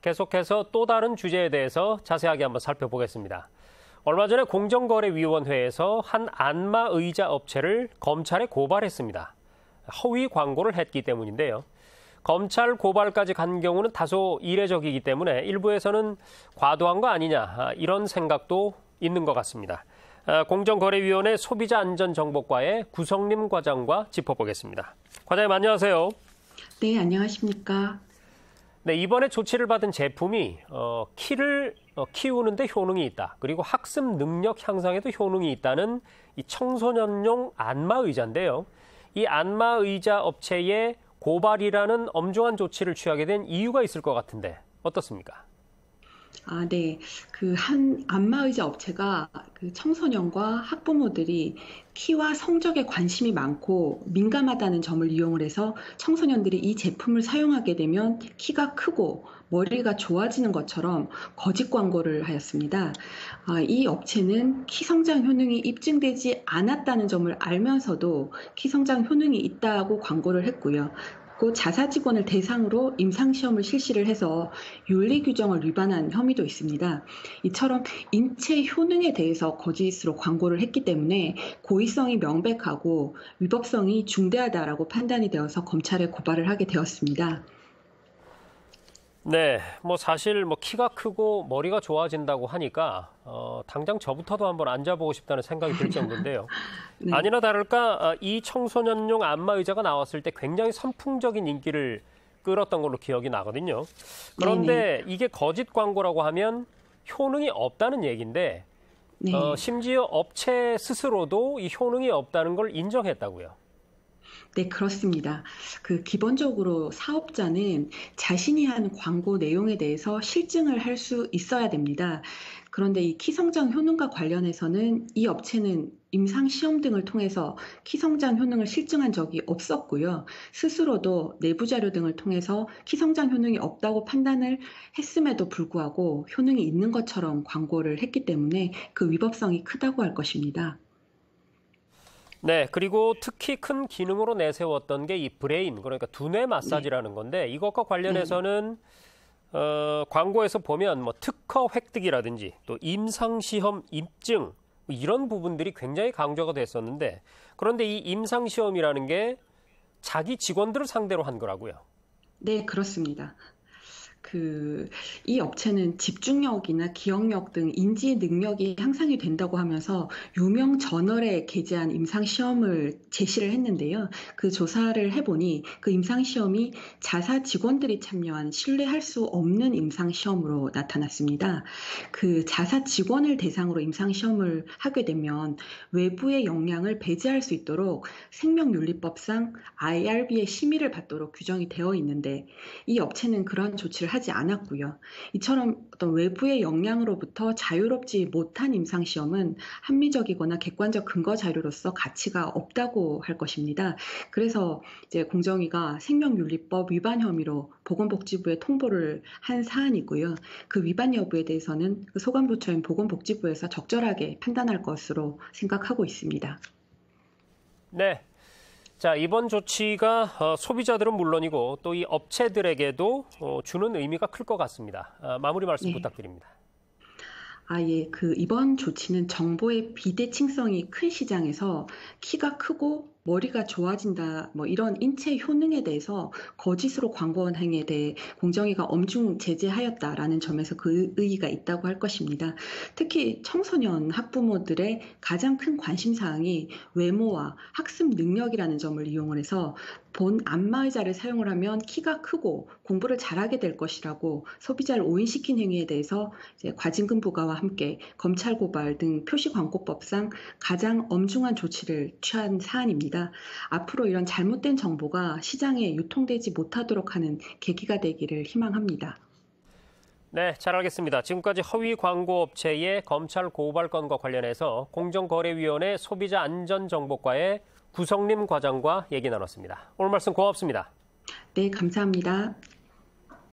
계속해서 또 다른 주제에 대해서 자세하게 한번 살펴보겠습니다. 얼마 전에 공정거래위원회에서 한 안마의자 업체를 검찰에 고발했습니다. 허위 광고를 했기 때문인데요. 검찰 고발까지 간 경우는 다소 이례적이기 때문에 일부에서는 과도한 거 아니냐 이런 생각도 있는 것 같습니다. 공정거래위원회 소비자안전정보과의 구성림 과장과 짚어보겠습니다. 과장님 안녕하세요. 네, 안녕하십니까. 네, 이번에 조치를 받은 제품이 키를 키우는 데 효능이 있다. 그리고 학습 능력 향상에도 효능이 있다는 이 청소년용 안마의자인데요. 이 안마의자 업체에 고발이라는 엄중한 조치를 취하게 된 이유가 있을 것 같은데 어떻습니까? 네. 그 한 안마의자 업체가 그 청소년과 학부모들이 키와 성적에 관심이 많고 민감하다는 점을 이용을 해서 청소년들이 이 제품을 사용하게 되면 키가 크고 머리가 좋아지는 것처럼 거짓 광고를 하였습니다. 이 업체는 키 성장 효능이 입증되지 않았다는 점을 알면서도 키 성장 효능이 있다고 광고를 했고요. 자사 직원을 대상으로 임상시험을 실시를 해서 윤리 규정을 위반한 혐의도 있습니다. 이처럼 인체 효능에 대해서 거짓으로 광고를 했기 때문에 고의성이 명백하고 위법성이 중대하다라고 판단이 되어서 검찰에 고발을 하게 되었습니다. 네, 사실 키가 크고 머리가 좋아진다고 하니까 당장 저부터도 한번 앉아보고 싶다는 생각이 들 정도인데요. 네. 아니나 다를까 이 청소년용 안마의자가 나왔을 때 굉장히 선풍적인 인기를 끌었던 걸로 기억이 나거든요. 그런데 이게 거짓 광고라고 하면 효능이 없다는 얘기인데 심지어 업체 스스로도 이 효능이 없다는 걸 인정했다고요. 네, 그렇습니다. 기본적으로 사업자는 자신이 한 광고 내용에 대해서 실증을 할 수 있어야 됩니다. 그런데 이 키성장 효능과 관련해서는 이 업체는 임상시험 등을 통해서 키성장 효능을 실증한 적이 없었고요. 스스로도 내부 자료 등을 통해서 키성장 효능이 없다고 판단을 했음에도 불구하고 효능이 있는 것처럼 광고를 했기 때문에 그 위법성이 크다고 할 것입니다. 네, 그리고 특히 큰 기능으로 내세웠던 게 이 브레인, 그러니까 두뇌 마사지라는 건데 이것과 관련해서는 광고에서 보면 특허 획득이라든지 또 임상시험 입증 이런 부분들이 굉장히 강조가 됐었는데 그런데 이 임상시험이라는 게 자기 직원들을 상대로 한 거라고요. 네, 그렇습니다. 이 업체는 집중력이나 기억력 등 인지 능력이 향상이 된다고 하면서 유명 저널에 게재한 임상시험을 제시를 했는데요. 그 조사를 해보니 그 임상시험이 자사 직원들이 참여한 신뢰할 수 없는 임상시험으로 나타났습니다. 그 자사 직원을 대상으로 임상시험을 하게 되면 외부의 역량을 배제할 수 있도록 생명윤리법상 IRB의 심의를 받도록 규정이 되어 있는데 이 업체는 그런 조치를 하지 않았고요. 이처럼 어떤 외부의 역량으로부터 자유롭지 못한 임상시험은 합리적이거나 객관적 근거 자료로서 가치가 없다고 할 것입니다. 그래서 이제 공정위가 생명윤리법 위반 혐의로 보건복지부에 통보를 한 사안이고요. 그 위반 여부에 대해서는 소관부처인 보건복지부에서 적절하게 판단할 것으로 생각하고 있습니다. 네. 자, 이번 조치가 소비자들은 물론이고 또 이 업체들에게도 주는 의미가 클 것 같습니다. 마무리 말씀 부탁드립니다. 이번 조치는 정보의 비대칭성이 큰 시장에서 키가 크고 머리가 좋아진다, 이런 인체 효능에 대해서 거짓으로 광고한 행위에 대해 공정위가 엄중 제재하였다라는 점에서 그 의의가 있다고 할 것입니다. 특히 청소년 학부모들의 가장 큰 관심사항이 외모와 학습 능력이라는 점을 이용을 해서 본 안마의자를 사용을 하면 키가 크고 공부를 잘하게 될 것이라고 소비자를 오인시킨 행위에 대해서 이제 과징금 부과와 함께 검찰 고발 등 표시광고법상 가장 엄중한 조치를 취한 사안입니다. 앞으로 이런 잘못된 정보가 시장에 유통되지 못하도록 하는 계기가 되기를 희망합니다. 네, 잘 알겠습니다. 지금까지 허위 광고 업체의 검찰 고발 건과 관련해서 공정거래위원회 소비자안전정보과의 구성림 과장과 얘기 나눴습니다. 오늘 말씀 고맙습니다. 네, 감사합니다.